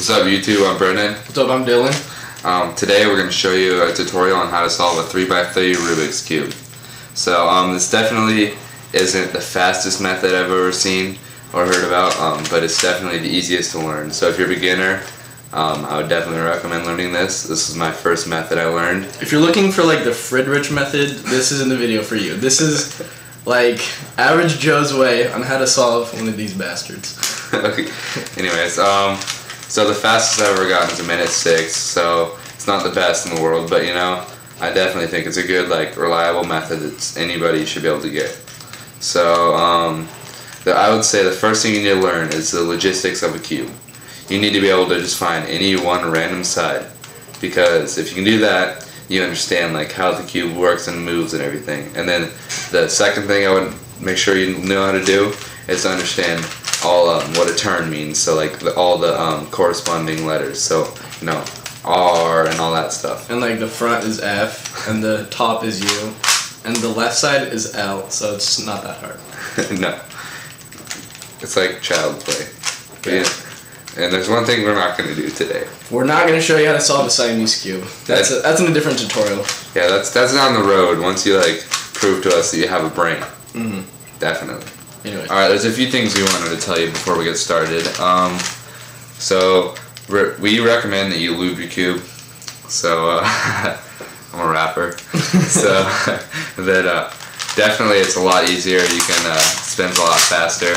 What's up YouTube, I'm Brennan. What's up, I'm Dylan. Today we're going to show you a tutorial on how to solve a 3x3 Rubik's Cube. So this definitely isn't the fastest method I've ever seen or heard about, but it's definitely the easiest to learn. So if you're a beginner, I would definitely recommend learning this. This is my first method I learned. If you're looking for like the Friedrich method, this isn't the video for you. This is like average Joe's way on how to solve one of these bastards. Okay. Anyways, so the fastest I've ever gotten is 1:06, so it's not the best in the world, but you know, I definitely think it's a good, like, reliable method that anybody should be able to get. So, I would say the first thing you need to learn is the logistics of a cube. You need to be able to just find any one random side, because if you can do that, you understand like how the cube works and moves and everything. And then the second thing I would make sure you know how to do is to understand all what a turn means. So like all the corresponding letters. So you know, R and all that stuff. And like the front is F, and the top is U, and the left side is L. So it's not that hard. No, it's like child's play. Okay. Yeah. And there's one thing we're not going to do today. We're not going to show you how to solve a Siamese cube. That's in a different tutorial. Yeah, that's down the road once you like prove to us that you have a brain. Mm-hmm. Definitely. Anyway. Alright, there's a few things we wanted to tell you before we get started. So we recommend that you lube your cube. So I'm a rapper. So that definitely it's a lot easier. You can spin a lot faster.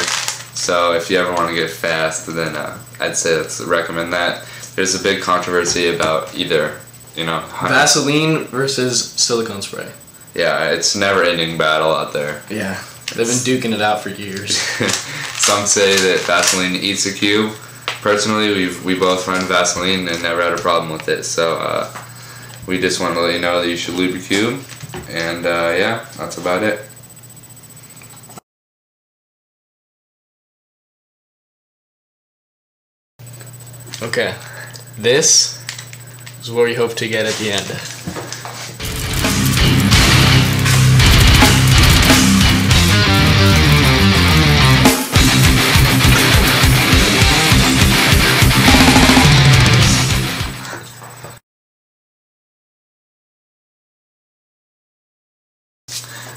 So if you ever want to get fast, then I'd say let's recommend that. There's a big controversy about either, you know, Vaseline versus silicone spray. Yeah, it's never-ending battle out there. Yeah, they've been duking it out for years. Some say that Vaseline eats a cube. Personally, we both run Vaseline and never had a problem with it. So we just want to let you know that you should lube your cube. And yeah, that's about it. Okay, this is what we hope to get at the end.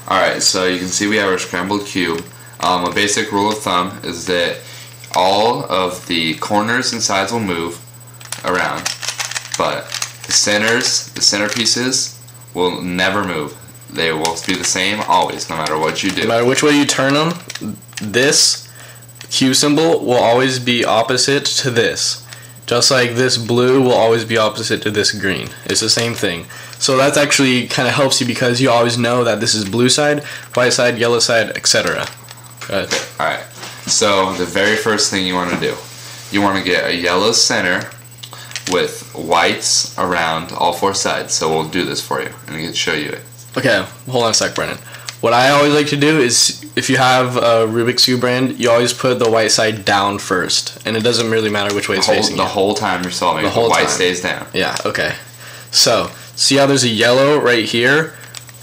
Alright, so you can see we have our scrambled cube. A basic rule of thumb is that all of the corners and sides will move around, but the center pieces will never move. They will be the same always, no matter what you do. No matter which way you turn them, this Q symbol will always be opposite to this. Just like this blue will always be opposite to this green. It's the same thing. So that actually kind of helps you because you always know that this is blue side, white side, yellow side, etc. Alright. So the very first thing you want to do, you want to get a yellow center with whites around all four sides. So we'll do this for you and we can show you it. Okay, hold on a sec, Brennan. What I always like to do is, if you have a Rubik's Cube brand, you always put the white side down first, and it doesn't really matter which way it's facing. The whole time you're solving, the white stays down. Yeah. Okay. So see how there's a yellow right here?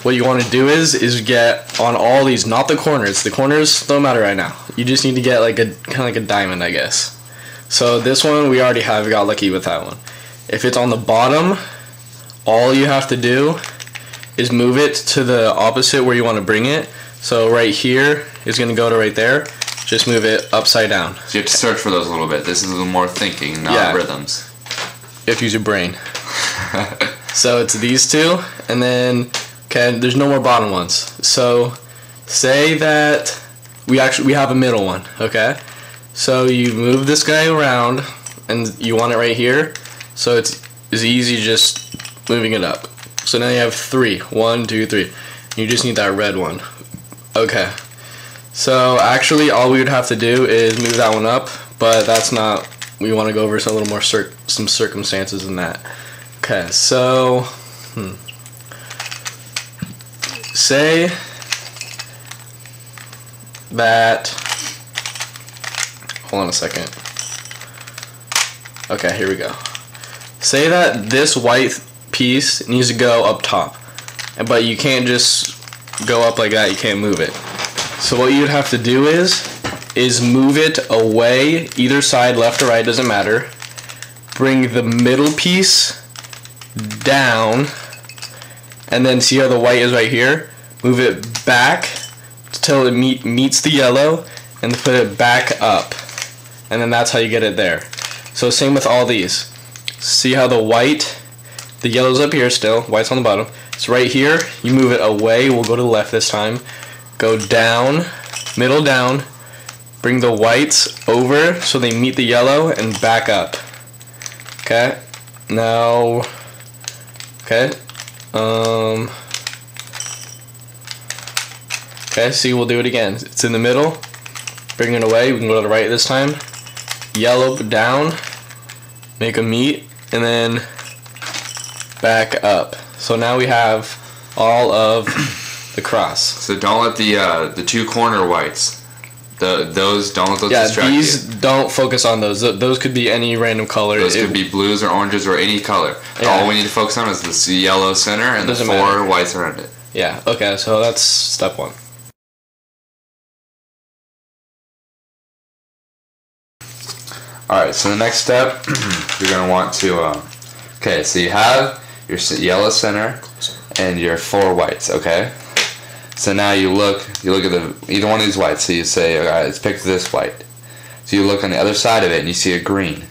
What you want to do is get on all these, not the corners. The corners don't matter right now. You just need to get like kind of like a diamond, I guess. So this one we already have. We got lucky with that one. If it's on the bottom, all you have to do is move it to the opposite where you want to bring it. So right here is going to go to right there. Just move it upside down. So you have to search for those a little bit. This is a little more thinking, not rhythms. You have to use your brain. So it's these two, and then okay, there's no more bottom ones. So say that we have a middle one, okay? So you move this guy around and you want it right here. So it's easy just moving it up. So now you have 3. 1, 2, 3. You just need that red one. Okay. So actually all we would have to do is move that one up, but that's not, we want to go over a little more some circumstances than that. Okay, so say that, hold on a second. Okay, here we go. Say that this white piece needs to go up top, but you can't just go up like that, you can't move it. So what you'd have to do is move it away, either side, left or right, doesn't matter, bring the middle piece down, and then see how the white is right here? Move it back till it meets the yellow, and put it back up. And then that's how you get it there. So same with all these. See how the yellow's up here still, white's on the bottom. It's right here, you move it away, we'll go to the left this time. Go down, middle down, bring the whites over so they meet the yellow, and back up. Okay, now, okay, okay, see, we'll do it again. It's in the middle, bring it away, we can go to the right this time. Yellow down, make them meet, and then back up. So now we have all of the cross. So don't let the two corner whites, those don't let those distract these you. Don't focus on those. Those could be any random color. Those could be blues or oranges or any color. Yeah. All we need to focus on is the yellow center and the 4 whites around it. Yeah, okay, so that's step 1. Alright, so the next step, you're going to want to, okay, so you have your yellow center and your 4 whites, okay? So now you look at either one of these whites, so you say, alright, let's pick this white. So you look on the other side of it and you see a green.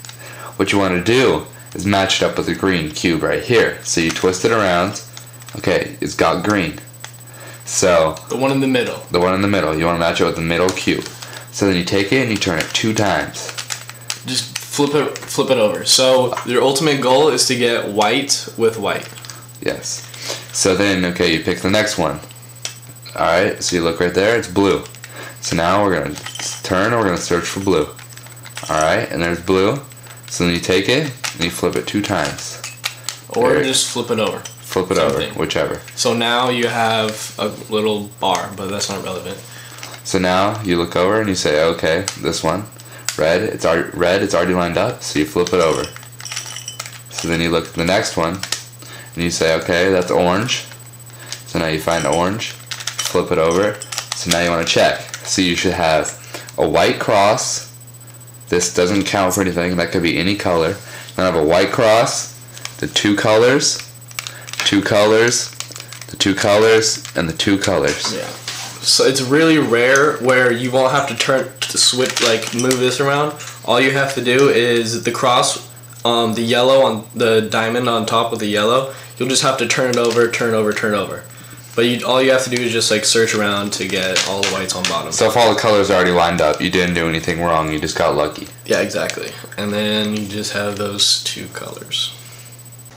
What you want to do is match it up with the green cube right here. So you twist it around, okay, it's got green. So the one in the middle. The one in the middle, you want to match it with the middle cube. So then you take it and you turn it 2 times. Just flip it over. So your ultimate goal is to get white with white. Yes. So then, okay, you pick the next one. Alright, so you look right there, it's blue. So now we're going to turn and we're going to search for blue. Alright, and there's blue. So then you take it and you flip it 2 times. Or just flip it over. Flip it over, whichever. So now you have a little bar, but that's not relevant. So now you look over and you say, okay, this one, red, it's already lined up, so you flip it over. So then you look at the next one and you say, okay, that's orange. So now you find orange, flip it over. So now you want to check. So you should have a white cross. This doesn't count for anything, that could be any color. Then I have a white cross, the 2 colors, 2 colors, the 2 colors, and the 2 colors. Yeah. So it's really rare where you won't have to switch, like move this around. All you have to do is the cross, the yellow on the diamond on top of the yellow. You'll just have to turn it over, turn over, turn over. But all you have to do is just like search around to get all the whites on bottom. So if all the colors are already lined up, you didn't do anything wrong, you just got lucky. Yeah, exactly. And then you just have those 2 colors.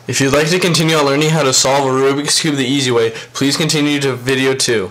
If you'd like to continue on learning how to solve a Rubik's Cube the easy way, please continue to video 2.